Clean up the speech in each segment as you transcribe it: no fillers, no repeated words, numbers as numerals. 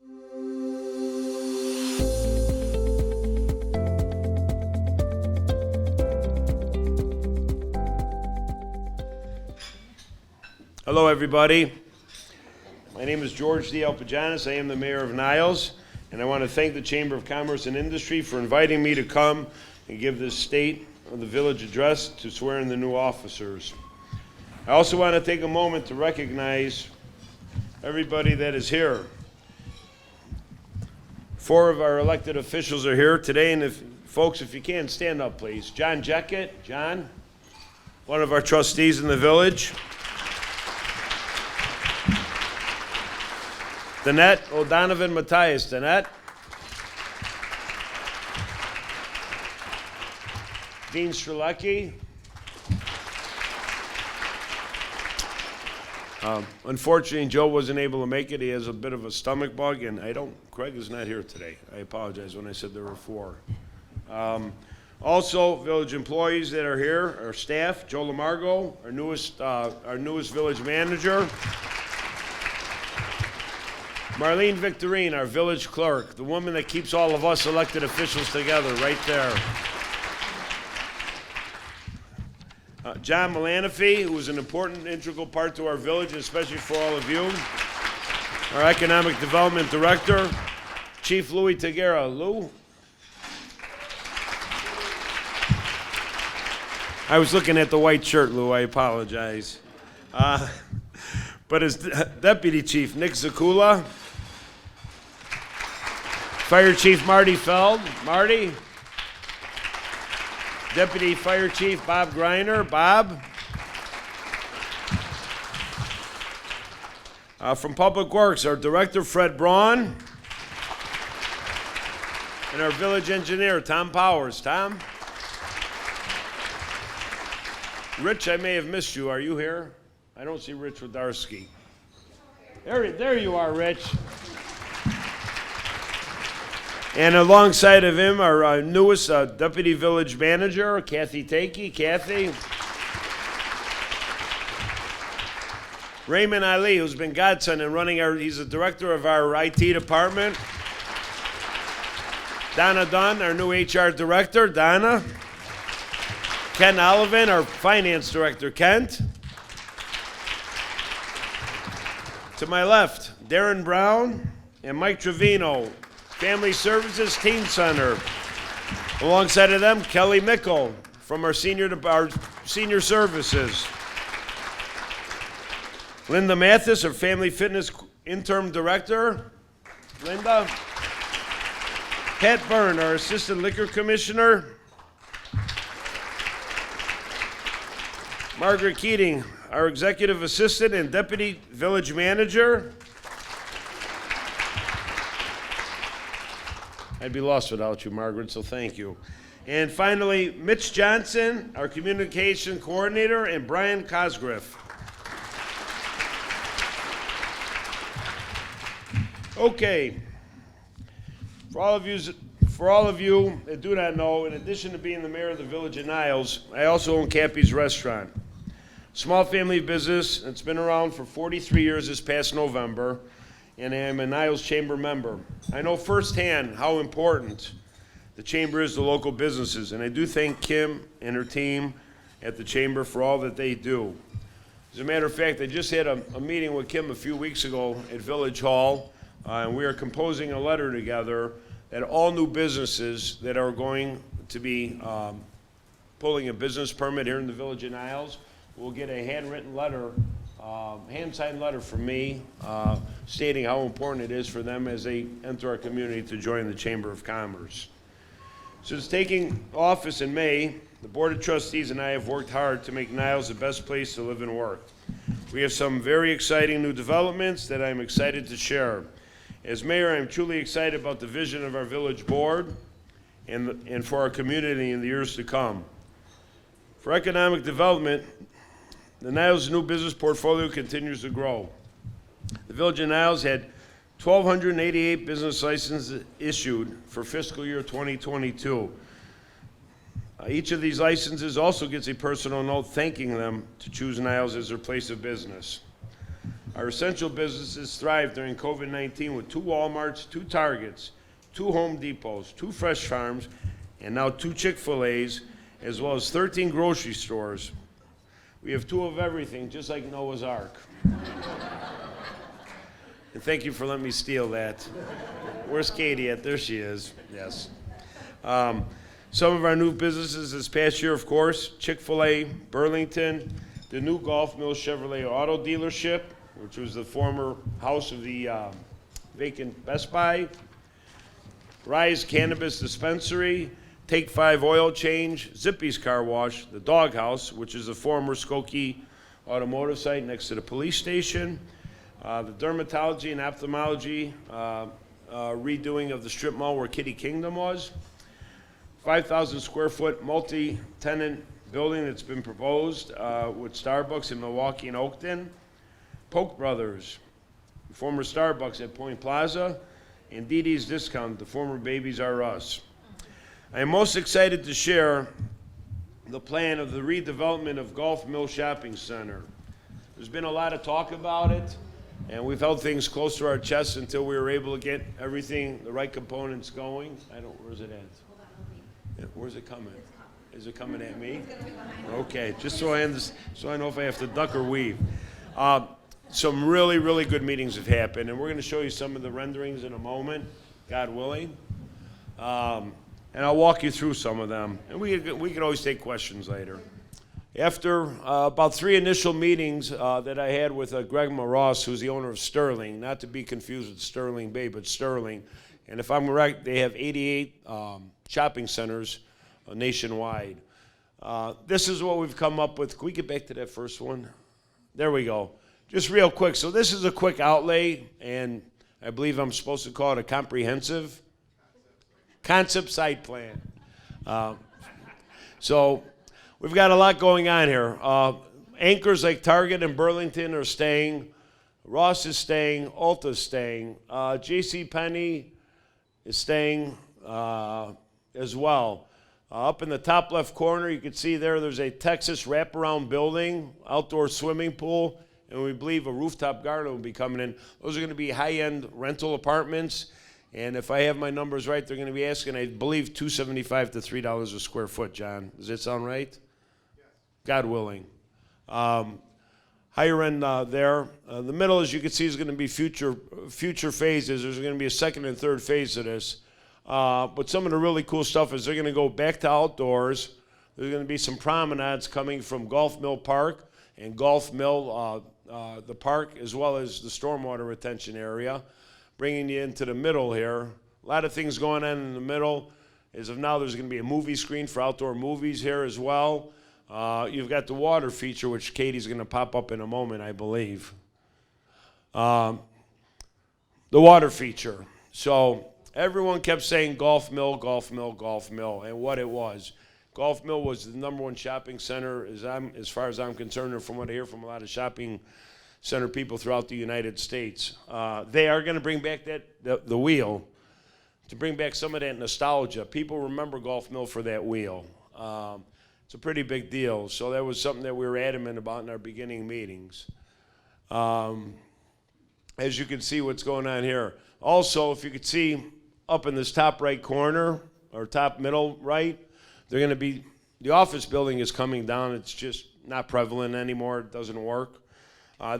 Hello, everybody. My name is George D. Alpogianis. I am the mayor of Niles, and I want to thank the Chamber of Commerce and Industry for inviting me to come and give this State of the Village address to swear in the new officers. I also want to take a moment to recognize everybody that is here. 4 of our elected officials are here today, and folks, if you can, stand up, please. John Jeckett, John, one of our trustees in the village. Danette O'Donovan Matthias. Danette. Dean Strelecki. Unfortunately, Joe wasn't able to make it. He has a bit of a stomach bug, and Craig is not here today. I apologize when I said there were 4. Also, village employees that are here, our staff, Joe Margo, our newest village manager. Marlene Victorine, our village clerk, the woman that keeps all of us elected officials together, right there. John Melaniphy, who is an important, integral part to our village, especially for all of you. Our Economic Development Director, Chief Louis Tegera. Lou? I was looking at the white shirt, Lou. I apologize. But his Deputy Chief, Nick Zakula. Fire Chief Marty Feld. Marty. Deputy Fire Chief Bob Greiner. Bob. From Public Works, our Director Fred Braun. And our Village Engineer Tom Powers. Tom. Rich, I may have missed you. Are you here? I don't see Rich Wodarski. There you are, Rich. And alongside of him, our newest Deputy Village Manager, Kathy Takey. Kathy. Raymond Ali, who's been godsend in running he's the director of our IT department. Donna Dunn, our new HR director. Donna. Ken Olivan, our finance director. Kent. To my left, Darren Brown and Mike Trevino, Family Services Teen Center. Alongside of them, Kelly Mickle from our senior services. Linda Mathis, our Family Fitness Interim Director. Linda. Pat Byrne, our Assistant Liquor Commissioner. Margaret Keating, our Executive Assistant and Deputy Village Manager. I'd be lost without you, Margaret, so thank you. And finally, Mitch Johnson, our Communication Coordinator, and Brian Cosgriff. Okay. For all of you that do not know, in addition to being the mayor of the Village of Niles, I also own Cappy's Restaurant. Small family business that's been around for 43 years this past November, and I am a Niles Chamber member. I know firsthand how important the Chamber is to local businesses, and I do thank Kim and her team at the Chamber for all that they do. As a matter of fact, I just had a meeting with Kim a few weeks ago at Village Hall, and we are composing a letter together that all new businesses that are going to be pulling a business permit here in the Village of Niles will get a handwritten letter, hand-signed letter from me stating how important it is for them as they enter our community to join the Chamber of Commerce. Since taking office in May, the Board of Trustees and I have worked hard to make Niles the best place to live and work. We have some very exciting new developments that I'm excited to share. As mayor, I'm truly excited about the vision of our village board and for our community in the years to come. For economic development, the Niles new business portfolio continues to grow. The Village of Niles had 1,288 business licenses issued for fiscal year 2022. Each of these licenses also gets a personal note thanking them to choose Niles as their place of business. Our essential businesses thrived during COVID-19 with 2 Walmarts, 2 Targets, 2 Home Depots, 2 Fresh Farms, and now 2 Chick-fil-A's, as well as 13 grocery stores. We have 2 of everything, just like Noah's Ark. And thank you for letting me steal that. Where's Katie at? There she is. Yes. Some of our new businesses this past year, of course, Chick-fil-A, Burlington, the new Golf Mill Chevrolet Auto Dealership, which was the former house of the vacant Best Buy, Rise Cannabis Dispensary, Take 5 Oil Change, Zippy's Car Wash, the Dog House, which is the former Skokie automotive site next to the police station, the dermatology and ophthalmology redoing of the strip mall where Kitty Kingdom was, 5,000 square foot multi-tenant building that's been proposed with Starbucks in Milwaukee and Oakton, Polk Brothers, the former Starbucks at Point Plaza, and Dee Dee's Discount, the former Babies R Us. I am most excited to share the plan of the redevelopment of Golf Mill Shopping Center. There's been a lot of talk about it, and we've held things close to our chests until we were able to get everything, the right components going. Where's it at? Where's it coming? Is it coming at me? Okay, just so I know if I have to duck or weave. Some really, really good meetings have happened, and we're going to show you some of the renderings in a moment, God willing. And I'll walk you through some of them, and we can always take questions later. After about 3 initial meetings that I had with Greg Maross, who's the owner of Sterling, not to be confused with Sterling Bay, but Sterling, and if I'm right, they have 88 shopping centers nationwide. This is what we've come up with. Can we get back to that first one? There we go. Just real quick. So this is a quick outlay, and I believe I'm supposed to call it a comprehensive concept site plan. So we've got a lot going on here. Anchors like Target and Burlington are staying. Ross is staying. Ulta is staying. JCPenney is staying as well. Up in the top left corner, you can see there's a Texas wraparound building, outdoor swimming pool, and we believe a rooftop garden will be coming in. Those are going to be high-end rental apartments, and if I have my numbers right, they're going to be asking, I believe, $2.75 to $3 a square foot, John. Does that sound right? Yes. God willing. Higher end there. The middle, as you can see, is going to be future phases. There's going to be a second and third phase of this. But some of the really cool stuff is they're going to go back to outdoors. There's going to be some promenades coming from Golf Mill Park and Golf Mill, the park, as well as the stormwater retention area, bringing you into the middle here. A lot of things going on in the middle. As of now, there's going to be a movie screen for outdoor movies here as well. You've got the water feature, which Katie's going to pop up in a moment, I believe. The water feature. So everyone kept saying Golf Mill, Golf Mill, Golf Mill, and what it was. Golf Mill was the #1 shopping center, as far as I'm concerned, and from what I hear from a lot of shopping center people throughout the United States. They are going to bring back the wheel, to bring back some of that nostalgia. People remember Golf Mill for that wheel. It's a pretty big deal. So that was something that we were adamant about in our beginning meetings. As you can see what's going on here. Also, if you could see up in this top right corner, or top middle right, the office building is coming down. It's just not prevalent anymore. It doesn't work.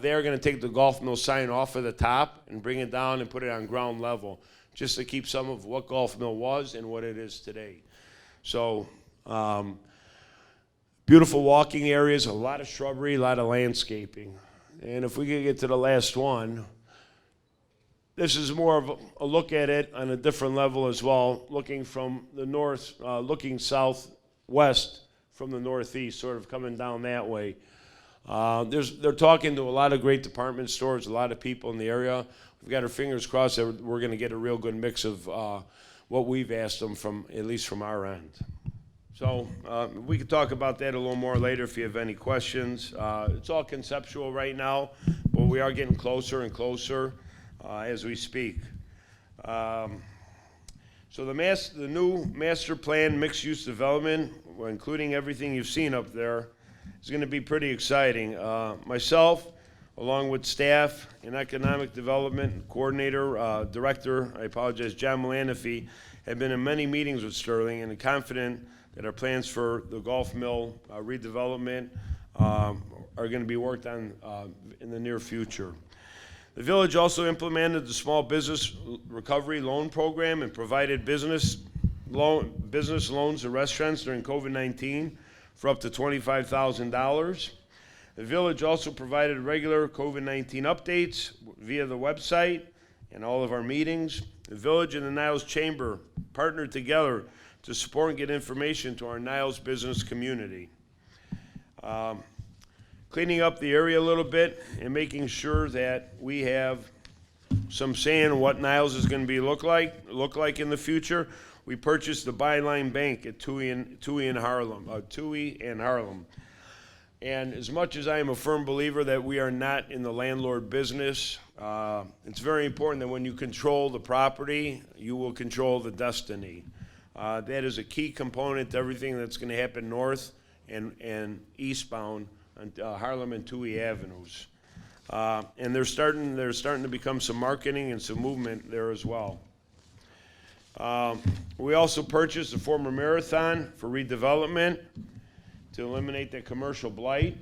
They're going to take the Golf Mill sign off of the top and bring it down and put it on ground level, just to keep some of what Golf Mill was and what it is today. So, beautiful walking areas, a lot of shrubbery, a lot of landscaping. And if we could get to the last one, this is more of a look at it on a different level as well, looking from the north, looking southwest from the northeast, sort of coming down that way. They're talking to a lot of great department stores, a lot of people in the area. We've got our fingers crossed that we're going to get a real good mix of what we've asked them from, at least from our end. So we could talk about that a little more later if you have any questions. It's all conceptual right now, but we are getting closer and closer as we speak. So the new master plan mixed-use development, including everything you've seen up there, is going to be pretty exciting. Myself, along with staff and economic development coordinator, director, John Melaniphy, have been in many meetings with Sterling and are confident that our plans for the golf mill redevelopment are going to be worked on in the near future. The village also implemented the small business recovery loan program and provided business loans to restaurants during COVID-19 for up to $25,000. The village also provided regular COVID-19 updates via the website and all of our meetings. The village and the Niles Chamber partnered together to support and get information to our Niles business community. Cleaning up the area a little bit and making sure that we have some say in what Niles is going to be look like in the future. We purchased the Byline Bank at Toohey and Harlem. And as much as I am a firm believer that we are not in the landlord business, it's very important that when you control the property, you will control the destiny. That is a key component to everything that's going to happen north and eastbound on Harlem and Toohey Avenues. And there's starting to become some marketing and some movement there as well. We also purchased a former marathon for redevelopment to eliminate that commercial blight.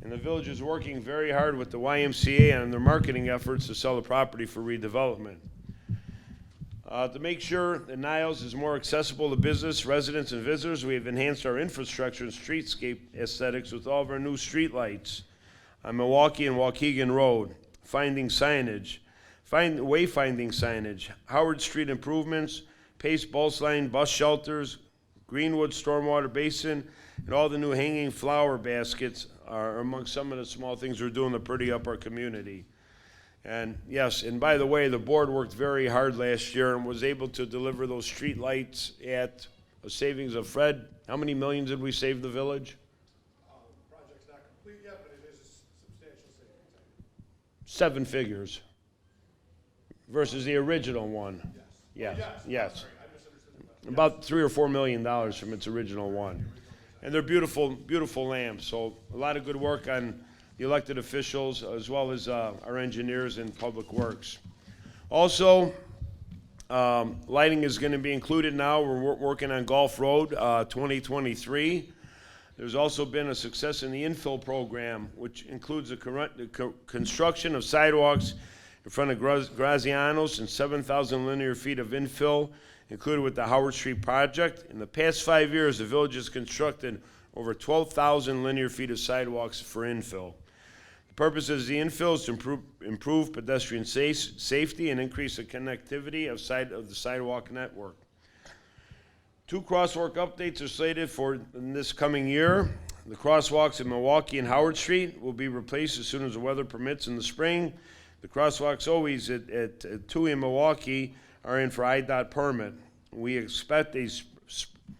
And the village is working very hard with the YMCA on their marketing efforts to sell the property for redevelopment. To make sure that Niles is more accessible to business, residents, and visitors, we have enhanced our infrastructure and streetscape aesthetics with all of our new street lights on Milwaukee and Waukegan Road, wayfinding signage, Howard Street improvements, Pace Bus Line bus shelters, Greenwood Stormwater Basin, and all the new hanging flower baskets are among some of the small things we're doing to pretty up our community. And yes, and by the way, the board worked very hard last year and was able to deliver those street lights at a savings of, Fred, how many millions did we save the village? The project's not complete yet, but it is a substantial savings. 7 figures versus the original one. Yes. Yes. Sorry, I misunderstood the question. About $3 or $4 million from its original one. And they're beautiful, beautiful lamps. So a lot of good work on the elected officials as well as our engineers and public works. Also, lighting is going to be included now. We're working on Gulf Road 2023. There's also been a success in the infill program, which includes the construction of sidewalks in front of Graziano's and 7,000 linear feet of infill included with the Howard Street project. In the past 5 years, the village has constructed over 12,000 linear feet of sidewalks for infill. The purpose of the infill is to improve pedestrian safety and increase the connectivity of the sidewalk network. 2 crosswalk updates are slated for this coming year. The crosswalks in Milwaukee and Howard Street will be replaced as soon as the weather permits in the spring. The crosswalks always at Toohey and Milwaukee are in for IDOT permit. We expect a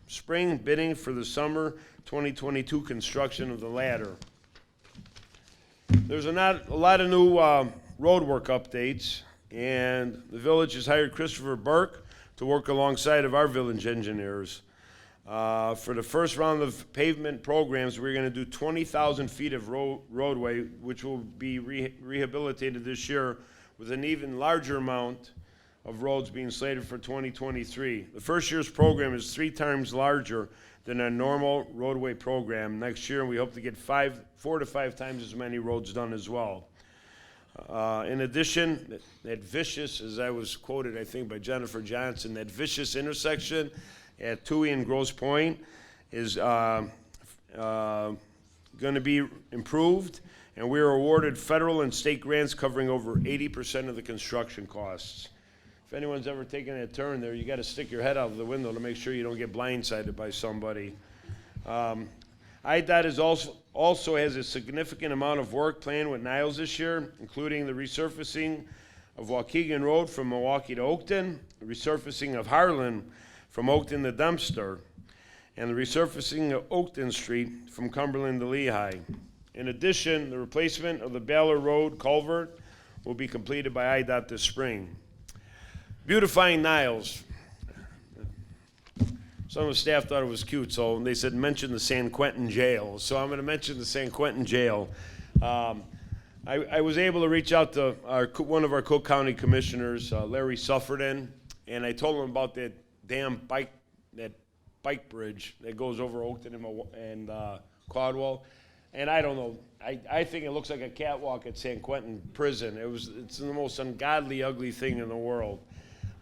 spring bidding for the summer 2022 construction of the latter. There's a lot of new road work updates, and the village has hired Christopher Burke to work alongside of our village engineers. For the first round of pavement programs, we're going to do 20,000 feet of roadway, which will be rehabilitated this year with an even larger amount of roads being slated for 2023. The first year's program is 3 times larger than our normal roadway program next year, and we hope to get 4 to 5 times as many roads done as well. In addition, that vicious, as I was quoted, I think, by Jennifer Johnson, that vicious intersection at Toohey and Grosse Pointe is going to be improved, and we are awarded federal and state grants covering over 80% of the construction costs. If anyone's ever taken that turn there, you got to stick your head out of the window to make sure you don't get blindsided by somebody. IDOT also has a significant amount of work planned with Niles this year, including the resurfacing of Waukegan Road from Milwaukee to Oakton, the resurfacing of Harlan from Oakton to Dempster, and the resurfacing of Oakton Street from Cumberland to Lehigh. In addition, the replacement of the Baylor Road culvert will be completed by IDOT this spring. Beautifying Niles. Some of the staff thought it was cute, so they said mention the San Quentin Jail. So I'm going to mention the San Quentin Jail. I was able to reach out to one of our Cook County commissioners, Larry Sufferton, and I told him about that damn bike bridge that goes over Oakton and Caldwell. And I don't know, I think it looks like a catwalk at San Quentin Prison. It's the most ungodly, ugly thing in the world.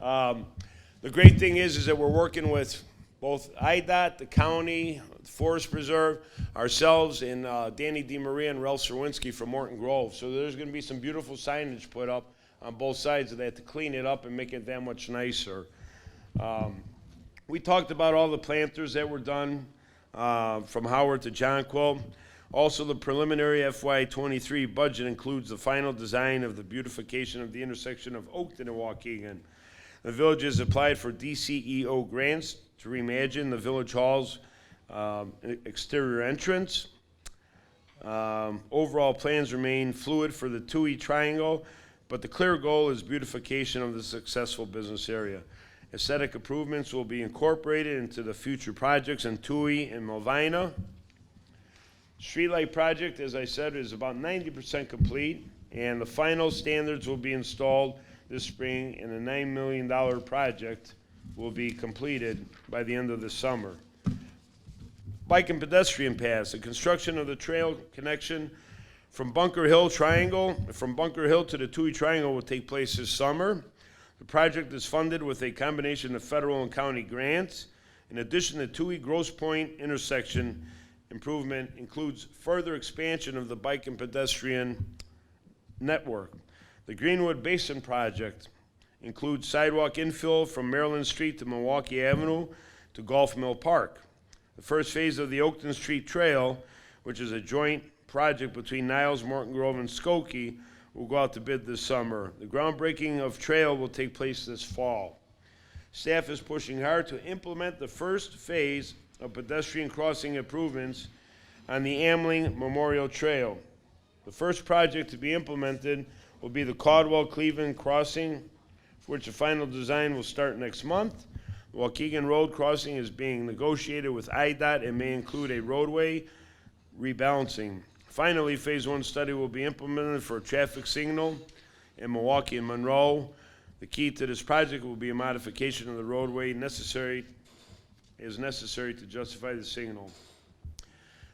The great thing is that we're working with both IDOT, the county, the Forest Preserve, ourselves, and Danny DeMaria and Ralph Serwinski from Morton Grove. So there's going to be some beautiful signage put up on both sides of that to clean it up and make it that much nicer. We talked about all the planters that were done from Howard to Jonquil. Also, the preliminary FY23 budget includes the final design of the beautification of the intersection of Oakton and Waukegan. The village has applied for DCEO grants to reimagine the village hall's exterior entrance. Overall plans remain fluid for the TUI Triangle, but the clear goal is beautification of the successful business area. Aesthetic improvements will be incorporated into the future projects in TUI and Melvina. Streetlight project, as I said, is about 90% complete, and the final standards will be installed this spring, and a $9 million project will be completed by the end of the summer. Bike and pedestrian paths. The construction of the trail connection from Bunker Hill to the TUI Triangle will take place this summer. The project is funded with a combination of federal and county grants. In addition, the TUI Grosse Point intersection improvement includes further expansion of the bike and pedestrian network. The Greenwood Basin project includes sidewalk infill from Maryland Street to Milwaukee Avenue to Golf Mill Park. The first phase of the Oakton Street Trail, which is a joint project between Niles, Morton Grove, and Skokie, will go out to bid this summer. The groundbreaking of trail will take place this fall. Staff is pushing hard to implement the first phase of pedestrian crossing improvements on the Amling Memorial Trail. The first project to be implemented will be the Caldwell-Cleveland crossing, for which the final design will start next month. The Waukegan Road crossing is being negotiated with IDOT and may include a roadway rebalancing. Finally, phase one study will be implemented for a traffic signal in Milwaukee and Monroe. The key to this project will be a modification of the roadway necessary to justify the signal.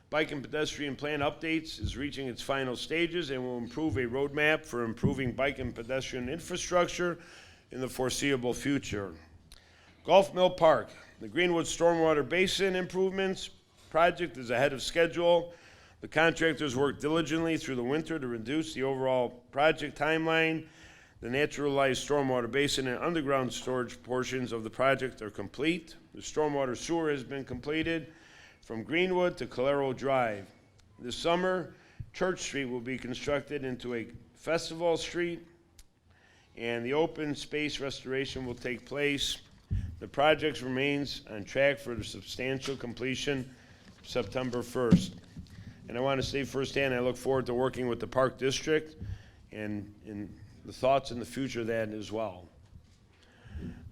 Bike and pedestrian plan updates is reaching its final stages and will improve a roadmap for improving bike and pedestrian infrastructure in the foreseeable future. Golf Mill Park. The Greenwood Stormwater Basin Improvements project is ahead of schedule. The contractors worked diligently through the winter to reduce the overall project timeline. The naturalized stormwater basin and underground storage portions of the project are complete. The stormwater sewer has been completed from Greenwood to Calero Drive. This summer, Church Street will be constructed into a festival street, and the open space restoration will take place. The project remains on track for the substantial completion September 1st. And I want to say firsthand, I look forward to working with the Park District and the thoughts in the future of that as well.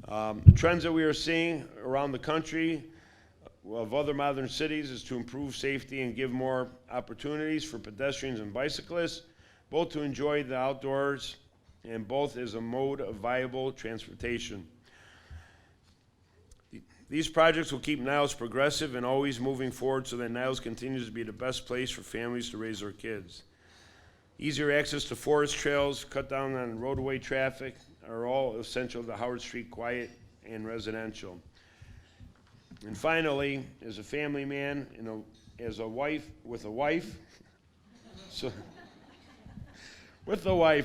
The trends that we are seeing around the country of other modern cities is to improve safety and give more opportunities for pedestrians and bicyclists, both to enjoy the outdoors and both as a mode of viable transportation. These projects will keep Niles progressive and always moving forward so that Niles continues to be the best place for families to raise their kids. Easier access to forest trails, cut down on roadway traffic are all essential to Howard Street quiet and residential. And finally, as a family man and with a wife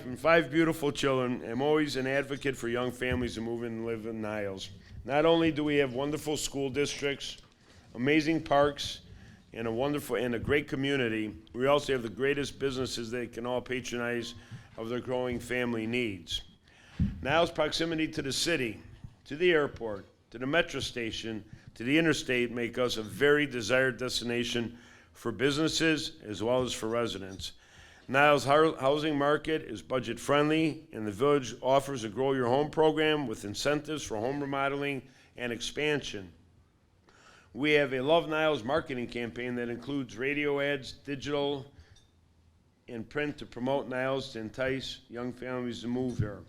and 5 beautiful children, I'm always an advocate for young families to move in and live in Niles. Not only do we have wonderful school districts, amazing parks, and a great community, we also have the greatest businesses that can all patronize of their growing family needs. Niles' proximity to the city, to the airport, to the metro station, to the interstate make us a very desired destination for businesses as well as for residents. Niles' housing market is budget friendly, and the village offers a Grow Your Home program with incentives for home remodeling and expansion. We have a Love Niles marketing campaign that includes radio ads, digital in print to promote Niles to entice young families to move here.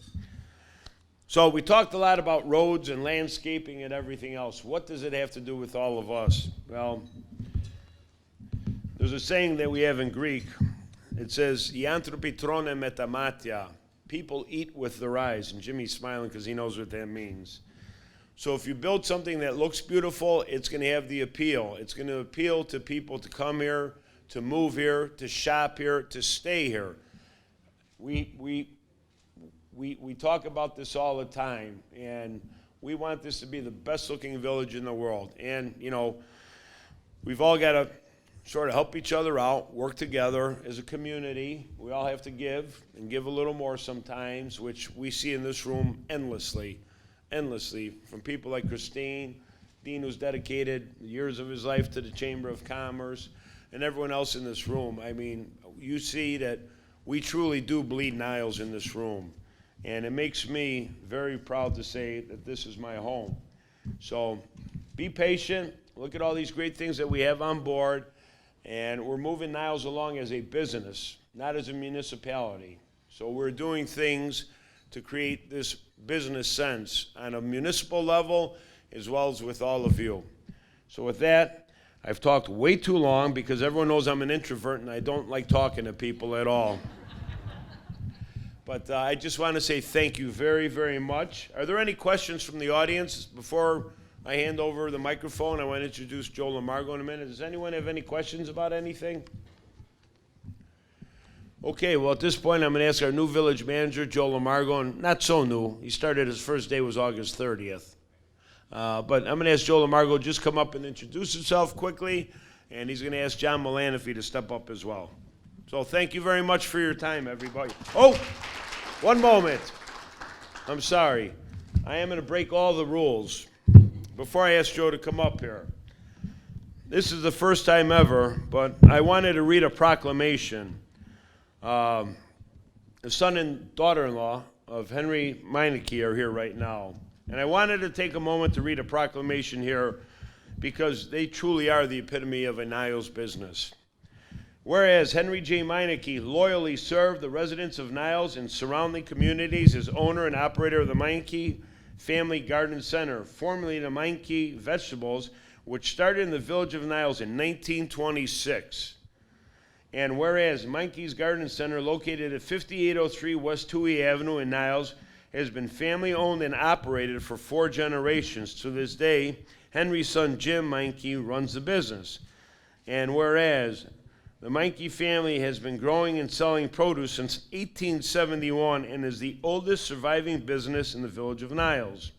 So we talked a lot about roads and landscaping and everything else. What does it have to do with all of us? Well, there's a saying that we have in Greek. It says, "Ianthropitrone metamatia." People eat with their eyes. And Jimmy's smiling because he knows what that means. So if you build something that looks beautiful, it's going to have the appeal. It's going to appeal to people to come here, to move here, to shop here, to stay here. We talk about this all the time, and we want this to be the best-looking village in the world. And, you know, we've all got to sort of help each other out, work together as a community. We all have to give, and give a little more sometimes, which we see in this room endlessly, from people like Christine, Dean, who's dedicated years of his life to the Chamber of Commerce, and everyone else in this room. I mean, you see that we truly do bleed Niles in this room. And it makes me very proud to say that this is my home. So be patient. Look at all these great things that we have on board. And we're moving Niles along as a business, not as a municipality. So we're doing things to create this business sense on a municipal level as well as with all of you. So with that, I've talked way too long because everyone knows I'm an introvert and I don't like talking to people at all. But I just want to say thank you very, very much. Are there any questions from the audience? Before I hand over the microphone, I want to introduce Joel and Margo in a minute. Does anyone have any questions about anything? Okay, well, at this point, I'm going to ask our new village manager, Joel Margo, and not so new. He started, his first day was August 30th. But I'm going to ask Joel Margo just come up and introduce himself quickly, and he's going to ask John Melaniphy to step up as well. So thank you very much for your time, everybody. Oh, one moment. I'm sorry. I am going to break all the rules before I ask Joe to come up here. This is the first time ever, but I wanted to read a proclamation. The son and daughter-in-law of Henry Meineke are here right now. And I wanted to take a moment to read a proclamation here because they truly are the epitome of a Niles business. Whereas Henry J. Meineke loyally served the residents of Niles and surrounding communities as owner and operator of the Meineke Family Garden Center, formerly the Meineke Vegetables, which started in the village of Niles in 1926. And whereas Meinke's Garden Center, located at 5803 West Toohey Avenue in Niles, has been family-owned and operated for 4 generations. To this day, Henry's son Jim Meineke runs the business. And whereas the Meineke family has been growing and selling produce since 1871 and is the oldest surviving business in the village of Niles.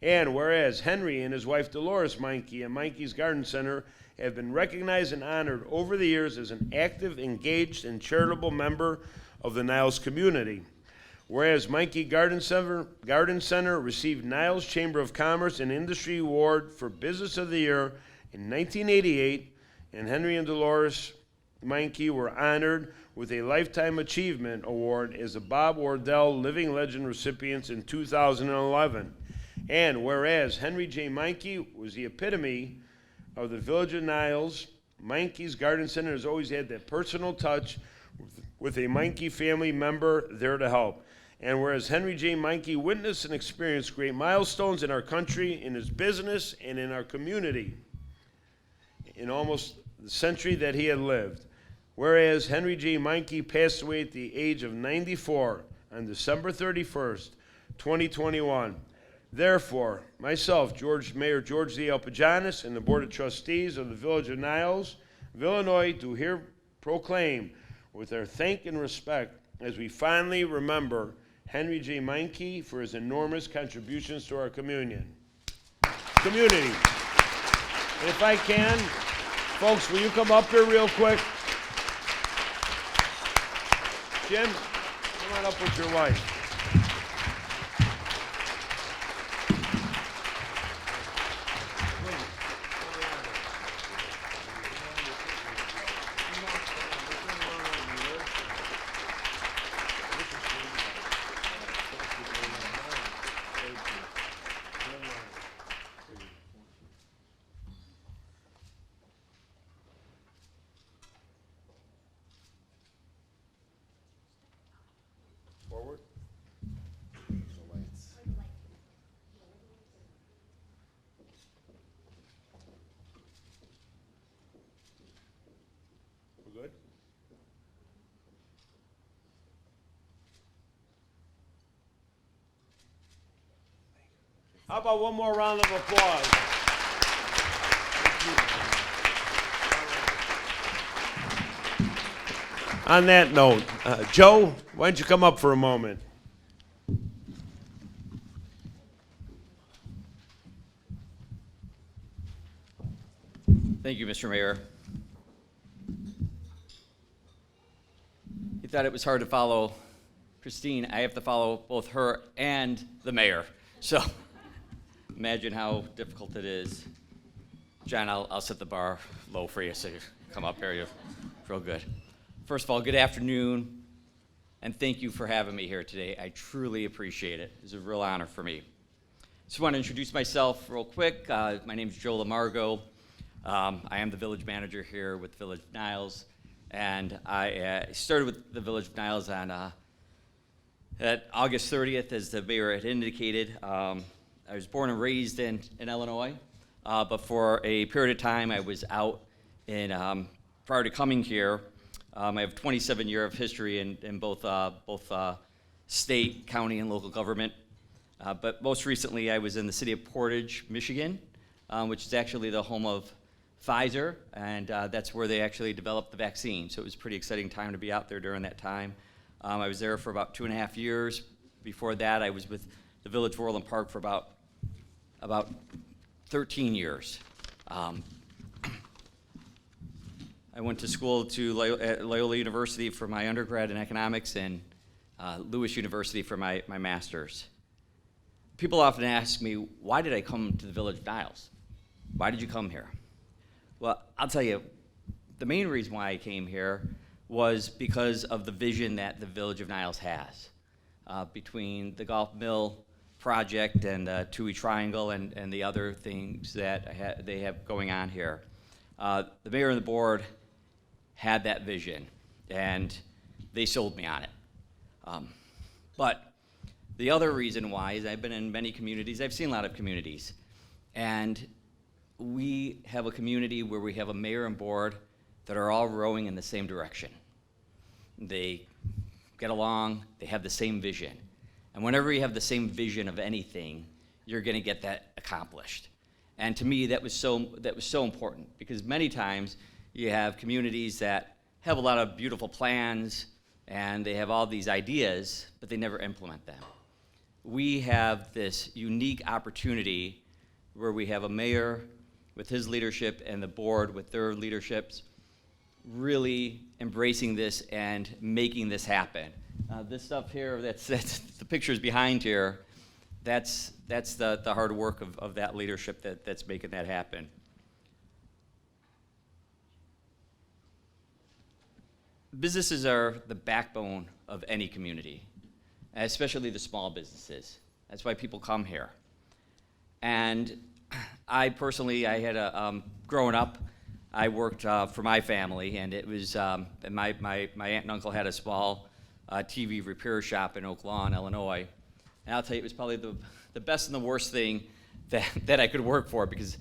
And whereas Henry and his wife Dolores Meineke and Meinke's Garden Center have been recognized and honored over the years as an active, engaged, and charitable member of the Niles community. Whereas Meineke Garden Center received Niles Chamber of Commerce and Industry Award for Business of the Year in 1988, and Henry and Dolores Meineke were honored with a Lifetime Achievement Award as the Bob Wardell Living Legend recipients in 2011. And whereas Henry J. Meineke was the epitome of the village of Niles, Meinke's Garden Center has always had that personal touch with a Meineke family member there to help. And whereas Henry J. Meineke witnessed and experienced great milestones in our country, in his business, and in our community in almost the century that he had lived. Whereas Henry J. Meineke passed away at the age of 94 on December 31st, 2021. Therefore, myself, Mayor George Z. Alpogianis, and the Board of Trustees of the Village of Niles, Illinois, do here proclaim with our thank and respect as we fondly remember Henry J. Meineke for his enormous contributions to our community. And if I can, folks, will you come up here real quick? Jim, come on up with your wife. How about one more round of applause? On that note, Joe, why don't you come up for a moment? Thank you, Mr. Mayor. You thought it was hard to follow Christine. I have to follow both her and the mayor. So imagine how difficult it is. John, I'll set the bar low for you so you come up here. You're real good. First of all, good afternoon, and thank you for having me here today. I truly appreciate it. It's a real honor for me. Just want to introduce myself real quick. My name is Joe Margo. I am the village manager here with Village of Niles, and I started with the Village of Niles on at August 30th, as the mayor had indicated. I was born and raised in Illinois, but for a period of time I was out in, prior to coming here. I have 27 years of history in both state, county, and local government. But most recently I was in the city of Portage, Michigan, which is actually the home of Pfizer, and that's where they actually developed the vaccine. So it was a pretty exciting time to be out there during that time. I was there for about 2.5 years. Before that, I was with the Village of Orland Park for about 13 years. I went to school at Loyola University for my undergrad in economics and Lewis University for my master's. People often ask me, why did I come to the Village of Niles? Why did you come here? Well, I'll tell you, the main reason why I came here was because of the vision that the Village of Niles has. Between the Golf Mill project and the Tui Triangle and the other things that they have going on here. The mayor and the board had that vision, and they sold me on it. But the other reason why is I've been in many communities. I've seen a lot of communities, and we have a community where we have a mayor and board that are all rowing in the same direction. They get along, they have the same vision. And whenever you have the same vision of anything, you're gonna get that accomplished. And to me, that was so important, because many times you have communities that have a lot of beautiful plans and they have all these ideas, but they never implement them. We have this unique opportunity where we have a mayor with his leadership and the board with their leaderships really embracing this and making this happen. This stuff here, that's the pictures behind here, that's the hard work of that leadership that's making that happen. Businesses are the backbone of any community, especially the small businesses. That's why people come here. And I personally, growing up, I worked for my family, and it was, my aunt and uncle had a small TV repair shop in Oak Lawn, Illinois. And I'll tell you, it was probably the best and the worst thing that I could work for, because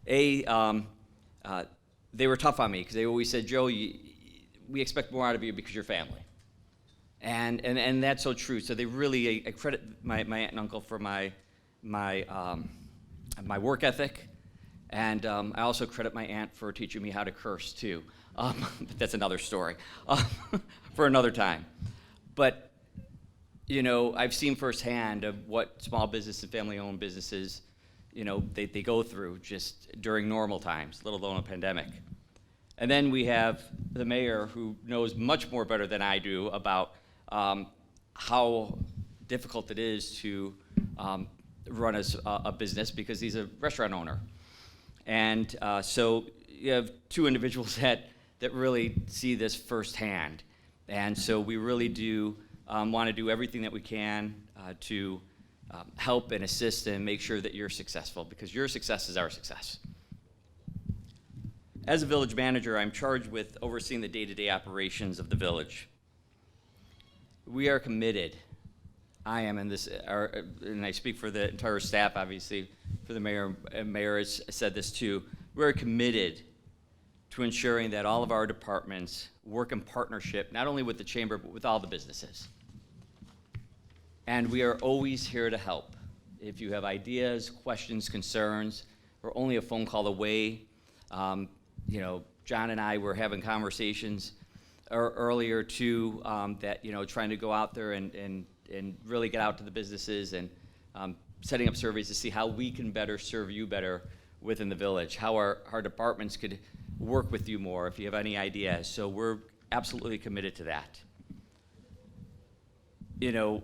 they were tough on me, because they always said, Joe, we expect more out of you because you're family. And that's so true. So they really, I credit my aunt and uncle for my work ethic, and I also credit my aunt for teaching me how to curse too. But that's another story for another time. But you know, I've seen firsthand of what small business and family-owned businesses, you know, they go through just during normal times, let alone a pandemic. And then we have the mayor, who knows much more better than I do about how difficult it is to run a business, because he's a restaurant owner. And so you have two individuals that really see this firsthand. And so we really do want to do everything that we can to help and assist and make sure that you're successful, because your success is our success. As a village manager, I'm charged with overseeing the day-to-day operations of the village. We are committed. I am in this, and I speak for the entire staff, obviously, for the mayor, and mayor has said this too. We're committed to ensuring that all of our departments work in partnership, not only with the chamber, but with all the businesses. And we are always here to help. If you have ideas, questions, concerns, we're only a phone call away. You know, John and I were having conversations earlier too, that, you know, trying to go out there and really get out to the businesses and setting up surveys to see how we can better serve you better within the village, how our departments could work with you more if you have any ideas. So we're absolutely committed to that. You know,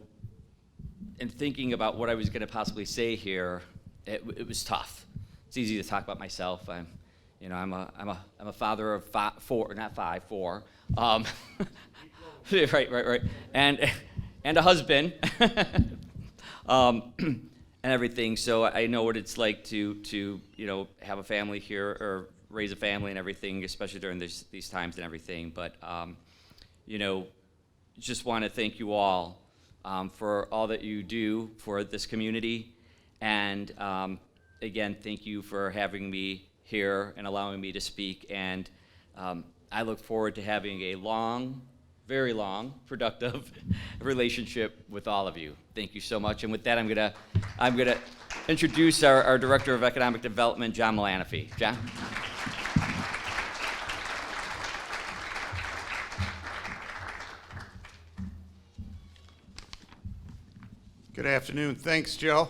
in thinking about what I was going to possibly say here, it was tough. It's easy to talk about myself. I'm a father of four, not five, four. Right, and a husband, and everything. So I know what it's like to you know, have a family here or raise a family and everything, especially during these times and everything. But you know, just want to thank you all for all that you do for this community, and again, thank you for having me here and allowing me to speak. And I look forward to having a long, very long, productive relationship with all of you. Thank you so much. And with that, I'm gonna introduce our Director of Economic Development, John Melaniphy. John. Good afternoon. Thanks, Joe.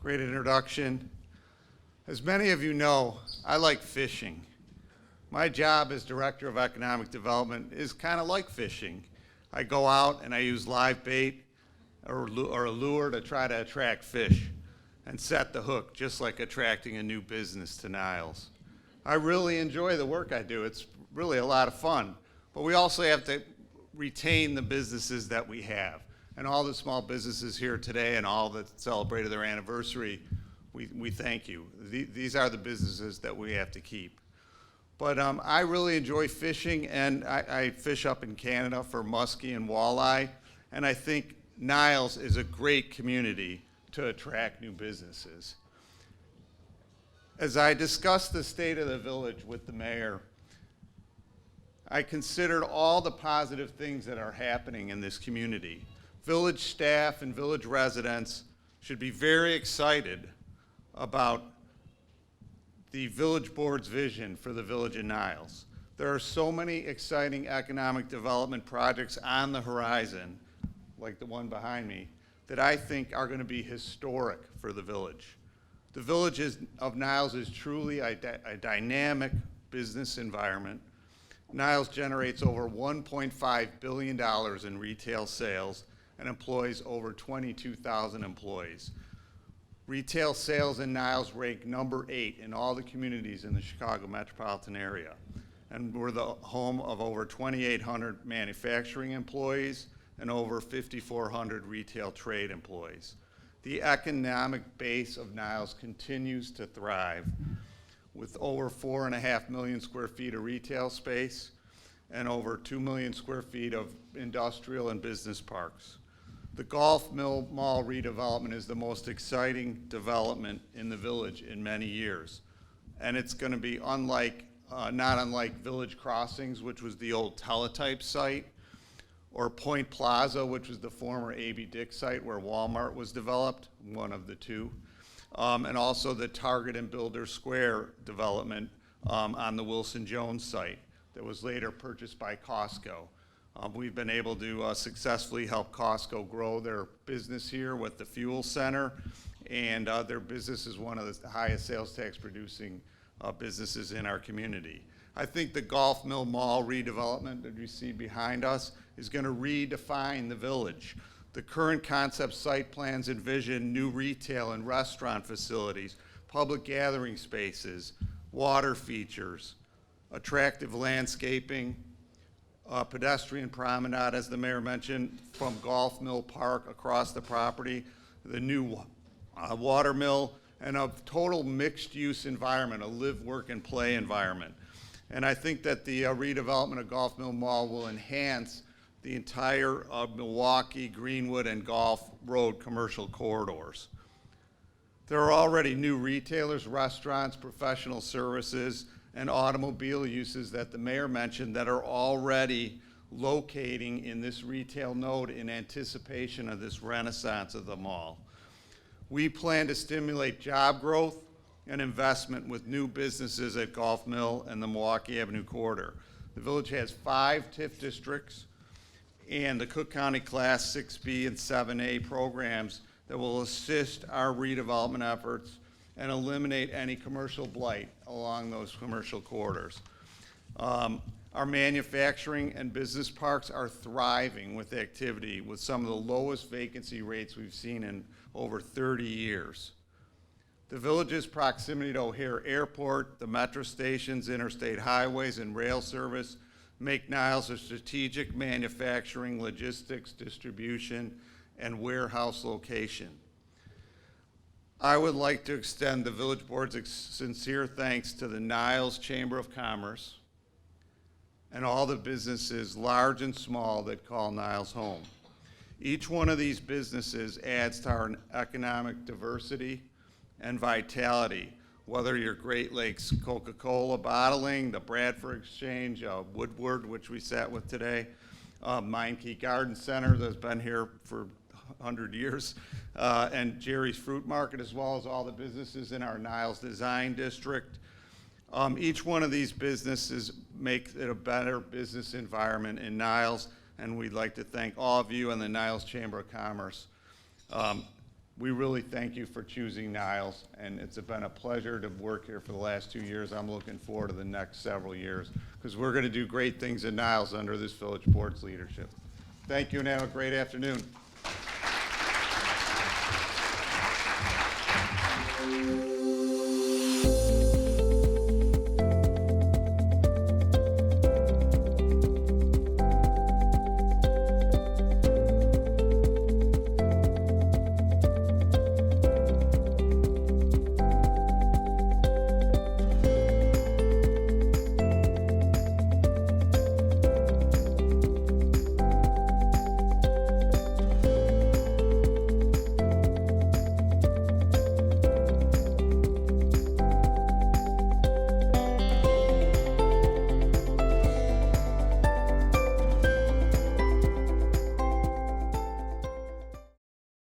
Great introduction. As many of you know, I like fishing. My job as Director of Economic Development is kind of like fishing. I go out and I use live bait or a lure to try to attract fish and set the hook, just like attracting a new business to Niles. I really enjoy the work I do. It's really a lot of fun. But we also have to retain the businesses that we have. And all the small businesses here today and all that celebrated their anniversary, we thank you. These are the businesses that we have to keep. But I really enjoy fishing, and I fish up in Canada for muskie and walleye, and I think Niles is a great community to attract new businesses. As I discussed the state of the village with the mayor, I considered all the positive things that are happening in this community. Village staff and village residents should be very excited about the village board's vision for the village of Niles. There are so many exciting economic development projects on the horizon, like the one behind me, that I think are going to be historic for the village. The village of Niles is truly a dynamic business environment. Niles generates over $1.5 billion in retail sales and employs over 22,000 employees. Retail sales in Niles rank number 8 in all the communities in the Chicago metropolitan area. And we're the home of over 2,800 manufacturing employees and over 5,400 retail trade employees. The economic base of Niles continues to thrive with over 4.5 million square feet of retail space and over 2 million square feet of industrial and business parks. The Golf Mill Mall redevelopment is the most exciting development in the village in many years. And it's going to be not unlike Village Crossings, which was the old teletype site, or Point Plaza, which was the former A.B. Dick site where Walmart was developed, one of the two, and also the Target and Builder Square development on the Wilson Jones site that was later purchased by Costco. We've been able to successfully help Costco grow their business here with the fuel center, and their business is one of the highest sales tax producing businesses in our community. I think the Golf Mill Mall redevelopment that you see behind us is going to redefine the village. The current concept site plans envision new retail and restaurant facilities, public gathering spaces, water features, attractive landscaping, pedestrian promenade, as the mayor mentioned, from Golf Mill Park across the property, the new water mill, and a total mixed-use environment, a live, work, and play environment. And I think that the redevelopment of Golf Mill Mall will enhance the entire Milwaukee, Greenwood, and Gulf Road commercial corridors. There are already new retailers, restaurants, professional services, and automobile uses that the mayor mentioned that are already locating in this retail node in anticipation of this renaissance of the mall. We plan to stimulate job growth and investment with new businesses at Gulf Mill and the Milwaukee Avenue corridor. The village has 5 TIF districts and the Cook County Class 6B and 7A programs that will assist our redevelopment efforts and eliminate any commercial blight along those commercial corridors. Our manufacturing and business parks are thriving with activity, with some of the lowest vacancy rates we've seen in over 30 years. The village's proximity to O'Hare Airport, the metro stations, interstate highways, and rail service make Niles a strategic manufacturing, logistics, distribution, and warehouse location. I would like to extend the village board's sincere thanks to the Niles Chamber of Commerce and all the businesses, large and small, that call Niles home. Each one of these businesses adds to our economic diversity and vitality, whether you're Great Lakes Coca-Cola bottling, the Bradford Exchange, Woodward, which we sat with today, Meinke Garden Center that's been here for 100 years, and Jerry's Fruit Market, as well as all the businesses in our Niles Design District. Each one of these businesses make it a better business environment in Niles, and we'd like to thank all of you and the Niles Chamber of Commerce. We really thank you for choosing Niles, and it's been a pleasure to work here for the last 2 years. I'm looking forward to the next several years, because we're going to do great things in Niles under this village board's leadership. Thank you, and have a great afternoon.